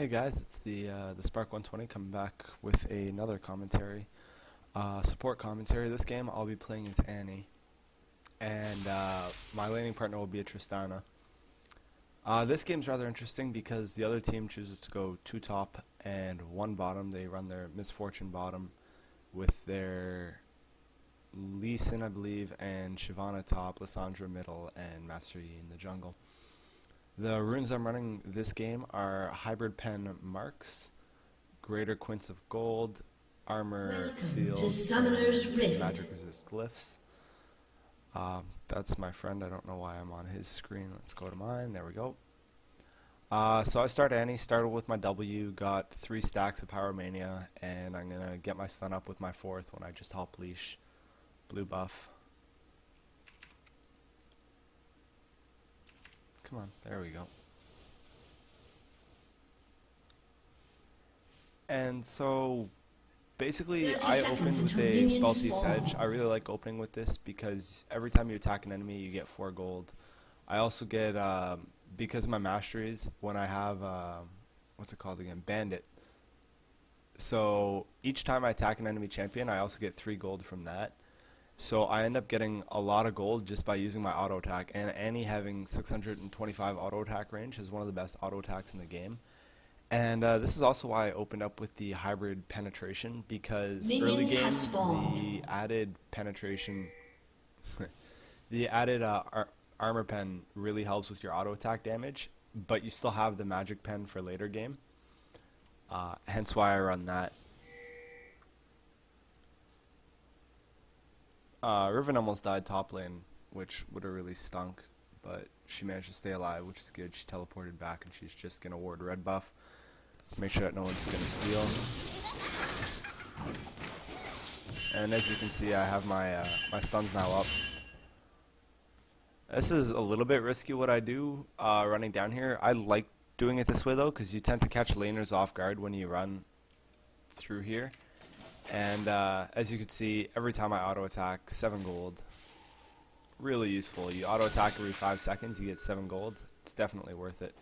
Hey guys, it's the Spark 120 coming back with another commentary, support commentary. This game I'll be playing as Annie, and my laning partner will be a Tristana. This game's rather interesting because the other team chooses to go 2 top and 1 bottom. They run their Misfortune bottom with their Lee Sin, I believe, and Shyvana top, Lissandra middle, and Master Yi in the jungle. The runes I'm running this game are Hybrid Pen Marks, Greater Quince of Gold, Armor Seals, and Magic Resist Glyphs. That's my friend. I don't know why I'm on his screen. Let's go to mine. There we go. So I started Annie, started with my W, got 3 stacks of Power Mania, and I'm going to get my stun up with my 4th when I just help leash blue buff. Come on, there we go. And so, basically, I opened with a Spell Thief's Edge. I really like opening with this because every time you attack an enemy, you get 4 gold. I also get, because of my masteries, when I have, what's it called again? Bandit. So, each time I attack an enemy champion, I also get 3 gold from that. So I end up getting a lot of gold just by using my auto attack, and Annie having 625 auto attack range is one of the best auto attacks in the game. And this is also why I opened up with the hybrid penetration, because early game the added penetration, the added armor pen really helps with your auto attack damage, but you still have the magic pen for later game. Hence why I run that. Riven almost died top lane, which would have really stunk, but she managed to stay alive, which is good. She teleported back, and she's just going to ward red buff to make sure that no one's going to steal. And as you can see, I have my stuns now up. This is a little bit risky what I do running down here. I like doing it this way though, because you tend to catch laners off guard when you run through here. And as you can see, every time I auto attack, 7 gold. Really useful. You auto attack every 5 seconds, you get 7 gold. It's definitely worth it.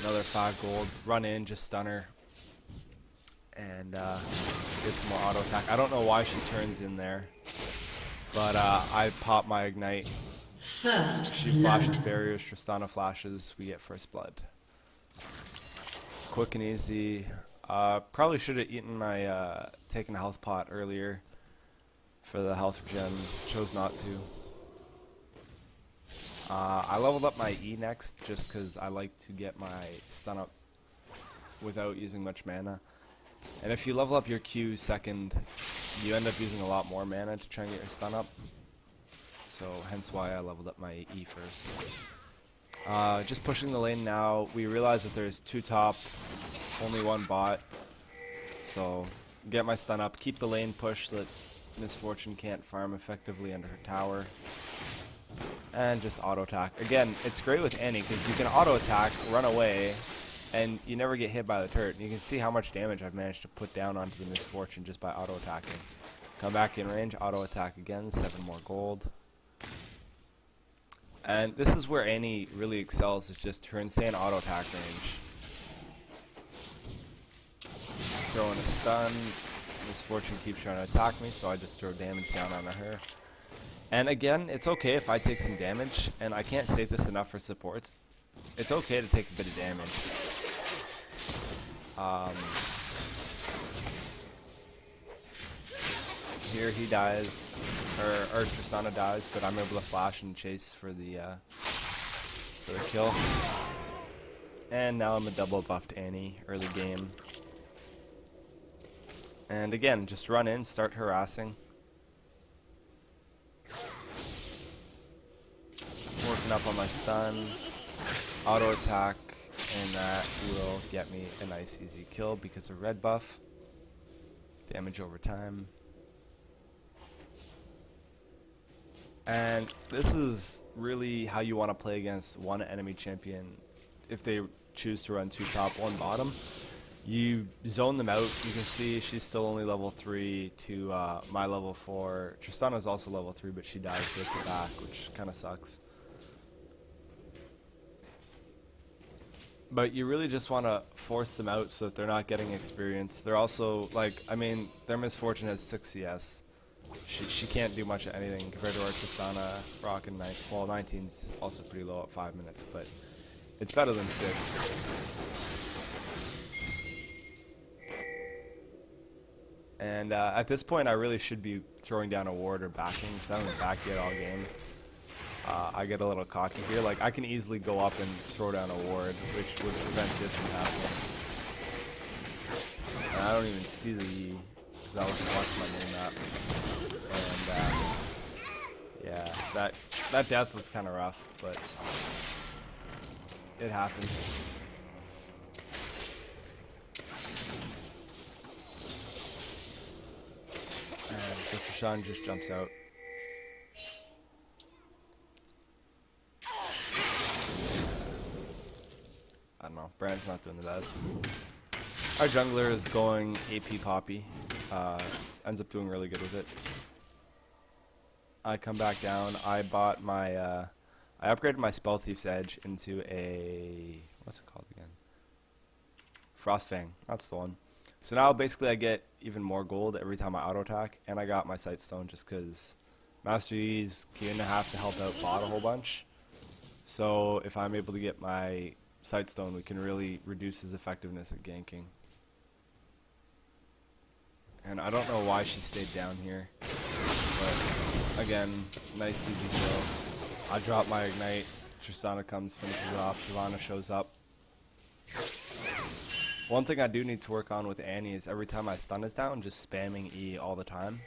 Another 5 gold. Run in, just stun her, and get some more auto attack. I don't know why she turns in there, but I pop my ignite. She flashes barriers, Tristana flashes, we get first blood. Quick and easy. Probably should have eaten my, taken a health pot earlier for the health regen. Chose not to. I leveled up my E next just because I like to get my stun up without using much mana. And if you level up your Q second, you end up using a lot more mana to try and get your stun up. So hence why I leveled up my E first. Just pushing the lane now. We realize that there's 2 top, only 1 bot, so get my stun up, keep the lane push so that Misfortune can't farm effectively under her tower, and just auto attack. Again, it's great with Annie because you can auto attack, run away, and you never get hit by the turret. You can see how much damage I've managed to put down onto the Misfortune just by auto attacking. Come back in range, auto attack again, 7 more gold. And this is where Annie really excels, is just her insane auto attack range. Throw in a stun. Misfortune keeps trying to attack me, so I just throw damage down onto her. And again, it's okay if I take some damage, and I can't state this enough for supports. It's okay to take a bit of damage. Here he dies, or Tristana dies, but I'm able to flash and chase for the kill. And now I'm a double buffed Annie early game. And again, just run in, start harassing. Working up on my stun, auto attack, and that will get me a nice easy kill because of red buff. Damage over time. And this is really how you want to play against one enemy champion if they choose to run 2 top, 1 bottom. You zone them out. You can see she's still only level 3 to my level 4. Tristana's also level 3, but she died, she gets it back, which kind of sucks. But you really just want to force them out so that they're not getting experience. They're also, like, I mean, their Misfortune has 6 CS. She can't do much of anything compared to our Tristana, Rock, and 9. Well, 19's also pretty low at 5 minutes, but it's better than 6. And at this point, I really should be throwing down a ward or backing, because I haven't backed yet all game. I get a little cocky here. Like, I can easily go up and throw down a ward, which would prevent this from happening. And I don't even see the E, because I wasn't watching my main map. And yeah, that death was kind of rough, but it happens. And so Tristana just jumps out. I don't know, Brand's not doing the best. Our jungler is going AP Poppy. Ends up doing really good with it. I come back down. I bought my, I upgraded my Spell Thief's Edge into a, what's it called again? Frostfang, that's the one. So now basically I get even more gold every time I auto attack, and I got my Sightstone just because Master Yi's gonna have to help out bot a whole bunch. So if I'm able to get my Sightstone, we can really reduce his effectiveness at ganking. And I don't know why she stayed down here, but again, nice easy kill. I drop my ignite, Tristana comes, finishes it off, Shyvana shows up. One thing I do need to work on with Annie is every time my stun is down, just spamming E all the time.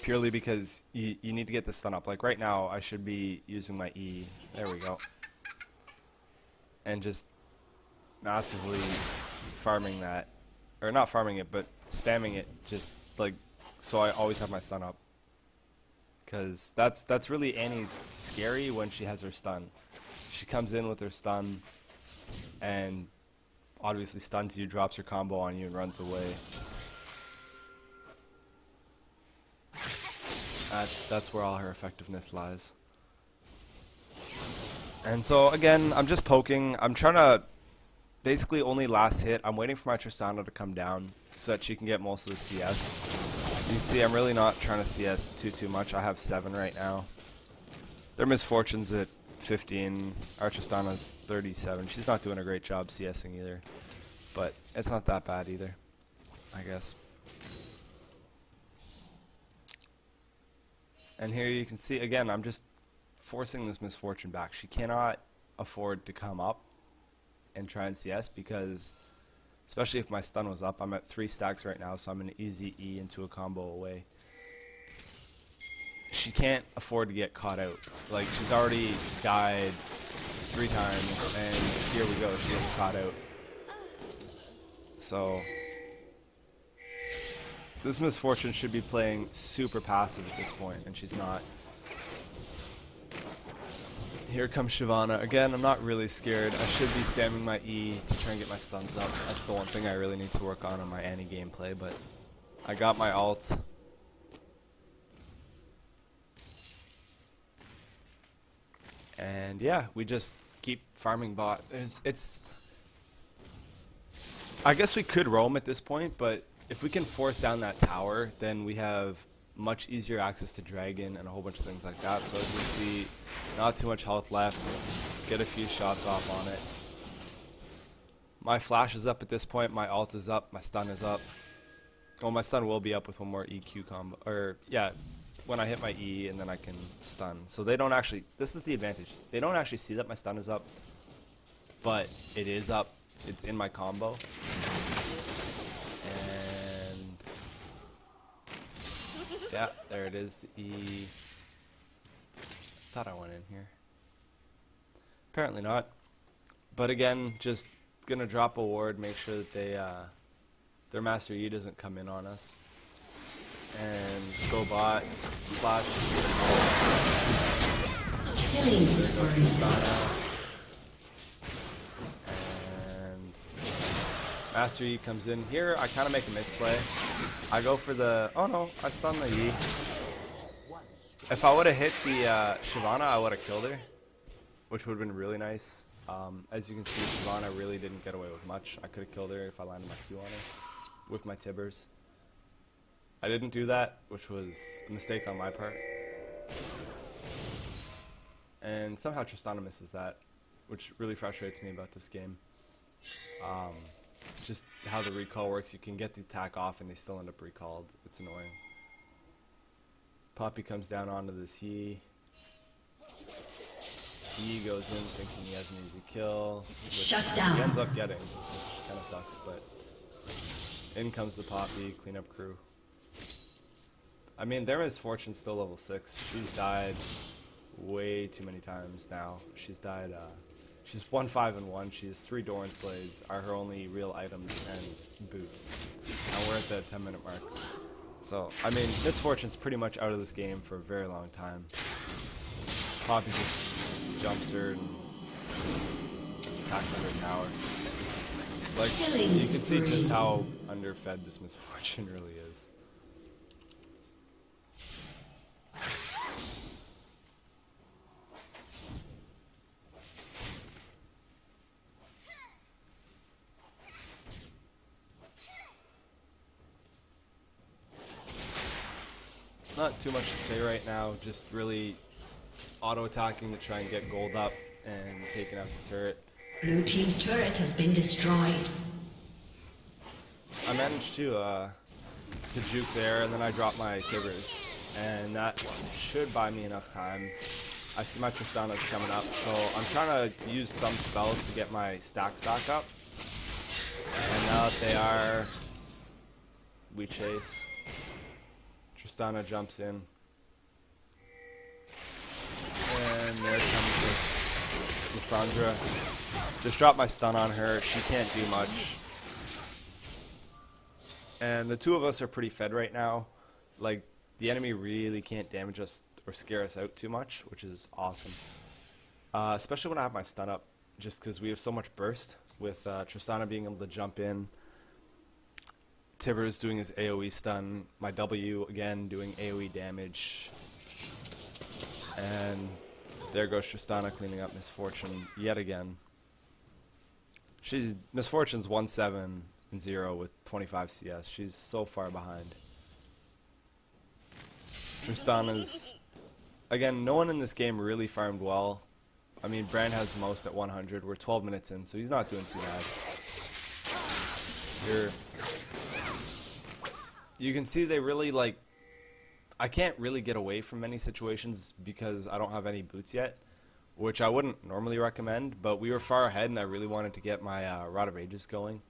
Purely because you need to get the stun up. Like right now, I should be using my E. There we go. And just massively farming that. Or not farming it, but spamming it just like so I always have my stun up. Because that's really Annie's scary when she has her stun. She comes in with her stun and obviously stuns you, drops her combo on you, and runs away. That's where all her effectiveness lies. And so again, I'm just poking. I'm trying to basically only last hit. I'm waiting for my Tristana to come down so that she can get most of the CS. You can see I'm really not trying to CS too much. I have 7 right now. Their Misfortune's at 15. Our Tristana's 37. She's not doing a great job CSing either. But it's not that bad either, I guess. And here you can see, again, I'm just forcing this Misfortune back. She cannot afford to come up and try and CS because, especially if my stun was up, I'm at 3 stacks right now, so I'm an easy E into a combo away. She can't afford to get caught out. Like, she's already died 3 times, and here we go, she gets caught out. So this Misfortune should be playing super passive at this point, and she's not. Here comes Shyvana. Again, I'm not really scared. I should be spamming my E to try and get my stuns up. That's the one thing I really need to work on my Annie gameplay, but I got my ult. And yeah, we just keep farming bot. I guess we could roam at this point, but if we can force down that tower, then we have much easier access to Dragon and a whole bunch of things like that. So as you can see, not too much health left. Get a few shots off on it. My flash is up at this point. My ult is up. My stun is up. Well, my stun will be up with one more EQ combo. Or, yeah, when I hit my E and then I can stun. So they don't actually, this is the advantage. They don't actually see that my stun is up, but it is up. It's in my combo. And yeah, there it is, the E. Thought I went in here. Apparently not. But again, just gonna drop a ward, make sure that their Master E doesn't come in on us. And go bot, flash, Tristana, and Master E comes in. Here I kind of make a misplay. I go for the, oh no, I stun the E. If I would have hit the Shyvana, I would have killed her. which would have been really nice. As you can see, Shyvana really didn't get away with much. I could have killed her if I landed my Q on her with my Tibbers. I didn't do that, which was a mistake on my part. And somehow Tristana misses that, which really frustrates me about this game. Just how the recall works, you can get the attack off and they still end up recalled. It's annoying. Poppy comes down onto this Yi. He goes in thinking he has an easy kill, which Shut down. He ends up getting, which kind of sucks, but in comes the Poppy, cleanup crew. I mean, their Misfortune's still level 6. She's died way too many times now. She's died, she's 1-5-1. She has 3 Doran's Blades, are her only real items, and boots. And we're at the 10-minute mark. So, I mean, Misfortune's pretty much out of this game for a very long time. Poppy just jumps her and attacks under tower. Like, you can see just how underfed this Misfortune really is. Not too much to say right now, just really auto-attacking to try and get gold up and taking out the turret. Blue team's turret has been destroyed. I managed to juke there, and then I dropped my Tibbers, and that should buy me enough time. I see my Tristana's coming up, so I'm trying to use some spells to get my stacks back up. And now that they are, we chase. Tristana jumps in. And there comes this Lissandra. Just dropped my stun on her. She can't do much. And the two of us are pretty fed right now. Like, the enemy really can't damage us or scare us out too much, which is awesome. Especially when I have my stun up, just because we have so much burst, with Tristana being able to jump in. Tibbers doing his AoE stun, my W again doing AoE damage. And there goes Tristana cleaning up Misfortune yet again. Misfortune's 1-7-0 with 25 CS. She's so far behind. Tristana's, again, no one in this game really farmed well. I mean, Brand has the most at 100. We're 12 minutes in, so he's not doing too bad. You can see they really, like, I can't really get away from many situations because I don't have any boots yet, which I wouldn't normally recommend, but we were far ahead and I really wanted to get my Rod of Ages going.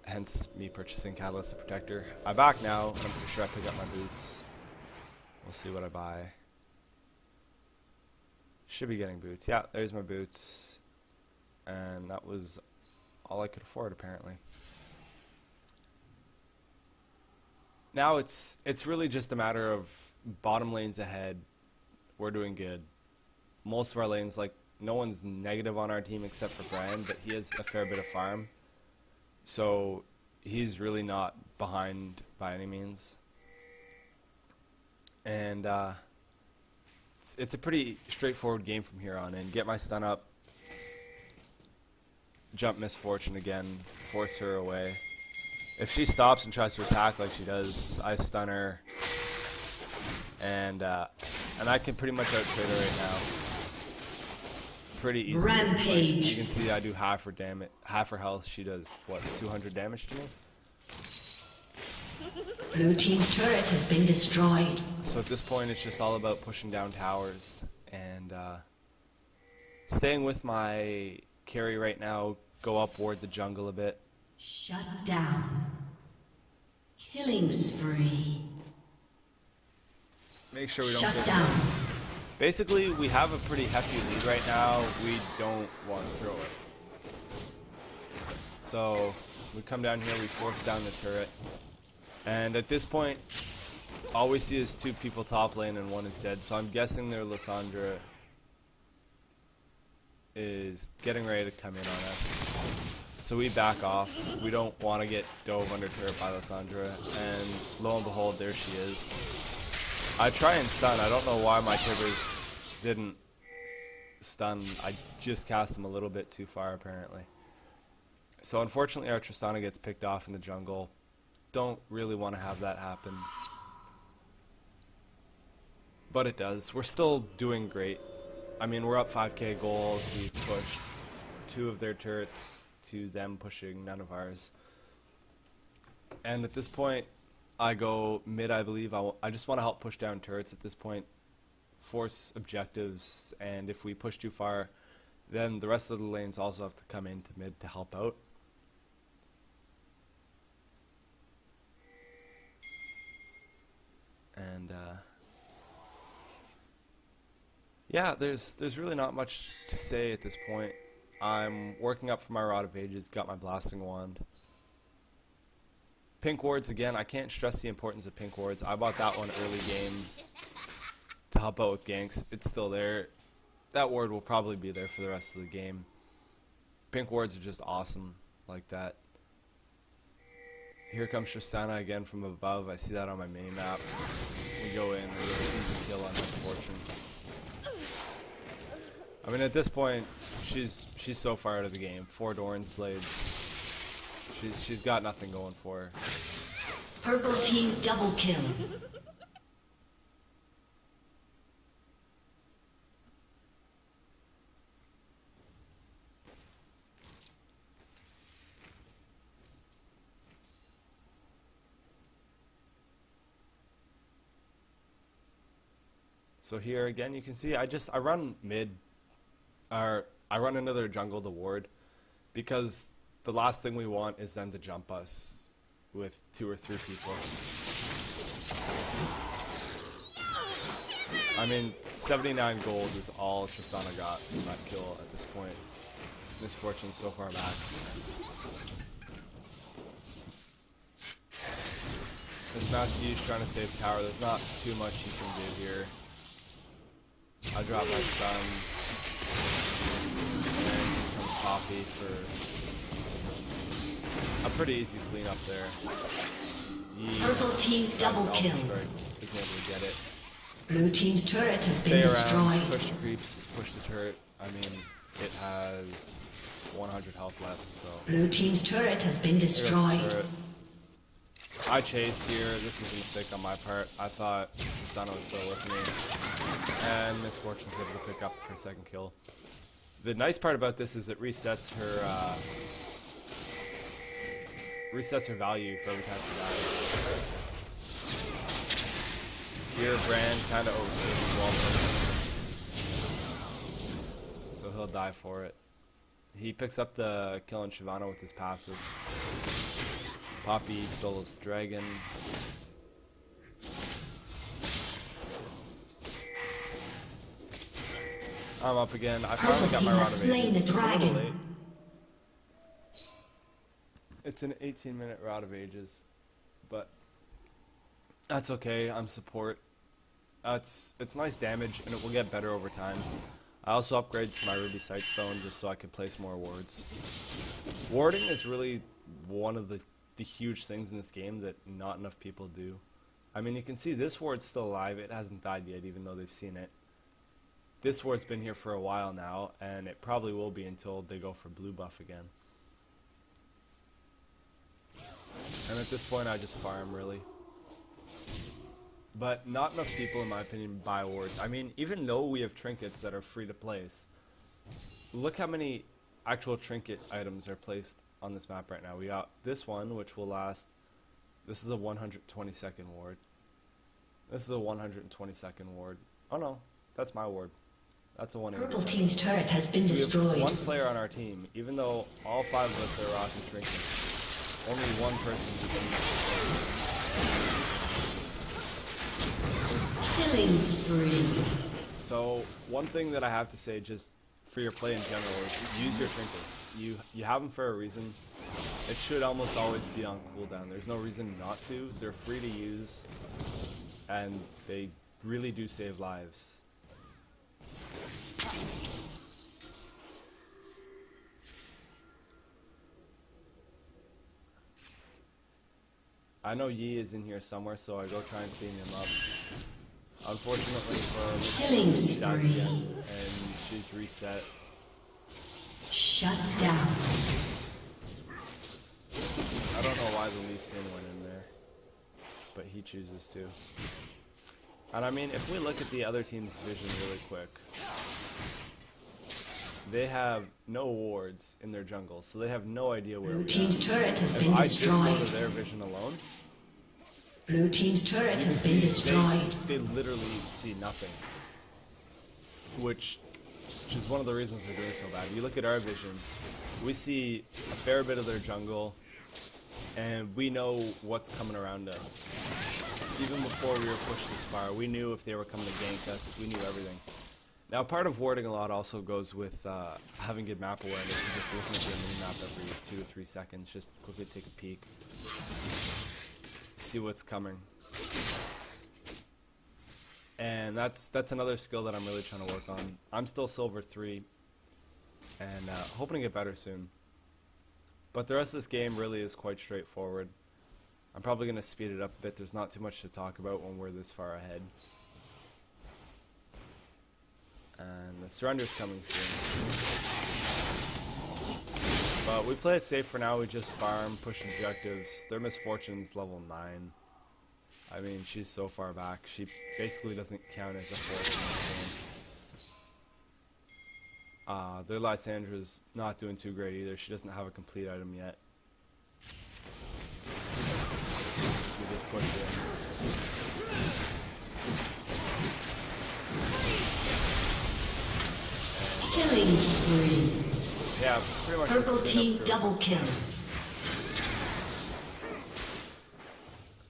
Hence me purchasing Catalyst the Protector. I'm back now, and I'm pretty sure I pick up my boots. We'll see what I buy. Should be getting boots. Yeah, there's my boots. And that was all I could afford, apparently. Now it's really just a matter of bottom lanes ahead. We're doing good. Most of our lanes, like, no one's negative on our team except for Brian, but he has a fair bit of farm. So he's really not behind by any means. And it's a pretty straightforward game from here on in. Get my stun up, jump Misfortune again, force her away. If she stops and tries to attack like she does, I stun her, and I can pretty much out-trade her right now. Pretty easily. Rampage. Like, you can see I do half her damage, half her health. She does what, 200 damage to me. Blue team's turret has been destroyed. So at this point, it's just all about pushing down towers and staying with my carry right now. Go upward the jungle a bit. Shut down. Killing spree. Make sure we don't Shut get down. hit. Basically, we have a pretty hefty lead right now. We don't want to throw it. So we come down here, we force down the turret. And at this point, all we see is 2 people top lane and 1 is dead. So I'm guessing their Lissandra is getting ready to come in on us. So we back off. We don't want to get dove under turret by Lissandra. And lo and behold, there she is. I try and stun. I don't know why my Tibbers didn't stun. I just cast him a little bit too far, apparently. So unfortunately, our Tristana gets picked off in the jungle. Don't really want to have that happen. But it does. We're still doing great. I mean, we're up 5k gold. We've pushed 2 of their turrets to them pushing none of ours. And at this point, I go mid, I believe. I just want to help push down turrets at this point. Force objectives, and if we push too far, then the rest of the lanes also have to come into mid to help out. And yeah, there's really not much to say at this point. I'm working up for my Rod of Ages, got my blasting wand. Pink wards again, I can't stress the importance of pink wards. I bought that one early game to help out with ganks. It's still there. That ward will probably be there for the rest of the game. Pink wards are just awesome like that. Here comes Tristana again from above. I see that on my mini map. We go in, we get an easy kill on Misfortune. I mean, at this point, she's so far out of the game. 4 Doran's blades. She's got nothing going for her. Purple team double kill. So here again, you can see I run mid, or I run another jungle to ward, because the last thing we want is them to jump us with 2 or 3 people. I mean, 79 gold is all Tristana got from that kill at this point. Misfortune's so far back. This Master Yi's trying to save tower. There's not too much you can do here. I drop my stun. And then comes Poppy for a pretty easy cleanup there. Purple team double kill. Isn't able to get it. Blue team's turret has Stay been around, destroyed. push the creeps, push the turret. I mean, it has 100 health left, so. Blue team's turret has been There goes the destroyed. turret. I chase here. This is a mistake on my part. I thought Tristana was still with me. And Misfortune's able to pick up her second kill. The nice part about this is it resets her value for every time she dies. Here, Brand kind of oversees Walter, so he'll die for it. He picks up the kill on Shyvana with his passive. Poppy solos the dragon. I'm up again. I finally got my Rod of Ages. It's a little late. It's an 18-minute Rod of Ages, but that's okay. I'm support. It's nice damage, and it will get better over time. I also upgraded to my Ruby Sightstone just so I can place more wards. Warding is really one of the huge things in this game that not enough people do. I mean, you can see this ward's still alive. It hasn't died yet, even though they've seen it. This ward's been here for a while now, and it probably will be until they go for blue buff again. And at this point, I just farm, really. But not enough people, in my opinion, buy wards. I mean, even though we have trinkets that are free to place, look how many actual trinket items are placed on this map right now. We got this one, which will last. This is a 120-second ward. This is a 120-second ward. Oh no, that's my ward. That's a 180. Purple team's turret has been So we destroyed. have one player on our team, even though all 5 of us are rocking trinkets. Only one person can use. Killing spree. So one thing that I have to say, just for your play in general, is use your trinkets. You have them for a reason. It should almost always be on cooldown. There's no reason not to. They're free to use, and they really do save lives. I know Yi is in here somewhere, so I go try and clean him up. Unfortunately for Miss Killing she dies spree. again, and she's reset. Shut down. I don't know why the Lee Sin went in there, but he chooses to. And I mean, if we look at the other team's vision really quick, they have no wards in their jungle, so they have no idea where Blue we team's are. turret has If been I just go destroyed. to their vision alone, Blue team's turret you can has been see destroyed. they literally see nothing, which is one of the reasons they're doing so bad. You look at our vision, we see a fair bit of their jungle, and we know what's coming around us. Even before we were pushed this far, we knew if they were coming to gank us, we knew everything. Now, part of warding a lot also goes with having good map awareness and just looking at your mini-map every 2 to 3 seconds, just quickly take a peek, see what's coming. And that's another skill that I'm really trying to work on. I'm still Silver 3, and hoping to get better soon. But the rest of this game really is quite straightforward. I'm probably going to speed it up a bit. There's not too much to talk about when we're this far ahead. And the surrender's coming soon. But we play it safe for now. We just farm, push objectives. Their Misfortune's level 9. I mean, she's so far back. She basically doesn't count as a force in this game. Their Lysandra's not doing too great either. She doesn't have a complete item yet. So we just push in. Killing spree. Yeah, pretty much Purple just clean team up double Kurt's kill.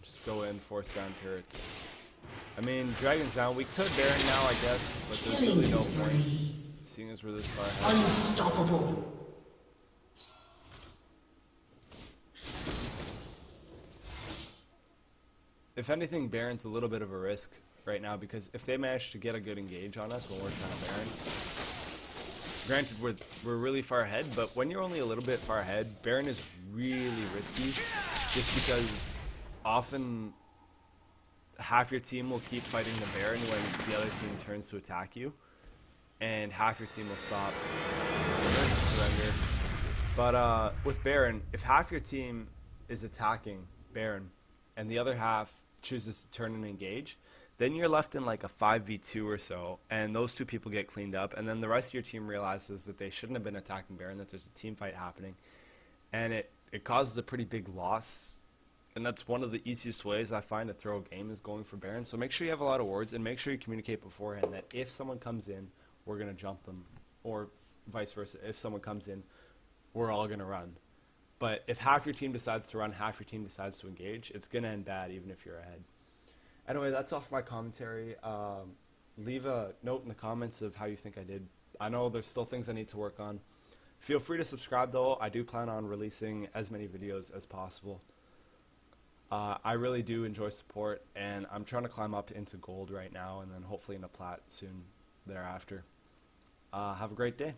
Just go in, force down turrets. I mean, Dragon's down. We could Baron now, I guess, but there's Killing really no point, spree. seeing as we're this far ahead. Unstoppable. If anything, Baron's a little bit of a risk right now, because if they manage to get a good engage on us when we're trying to Baron, granted we're really far ahead, but when you're only a little bit far ahead, Baron is really risky, just because often half your team will keep fighting the Baron when the other team turns to attack you, and half your team will stop. There's the surrender. But with Baron, if half your team is attacking Baron and the other half chooses to turn and engage, then you're left in like a 5v2 or so, and those two people get cleaned up, and then the rest of your team realizes that they shouldn't have been attacking Baron, that there's a team fight happening, and it causes a pretty big loss. And that's one of the easiest ways I find to throw a game, is going for Baron. So make sure you have a lot of wards, and make sure you communicate beforehand that if someone comes in, we're going to jump them, or vice versa. If someone comes in, we're all going to run. But if half your team decides to run, half your team decides to engage, it's going to end bad even if you're ahead. Anyway, that's all for my commentary. Leave a note in the comments of how you think I did. I know there's still things I need to work on. Feel free to subscribe though. I do plan on releasing as many videos as possible. I really do enjoy support, and I'm trying to climb up into gold right now, and then hopefully into plat soon thereafter. Have a great day.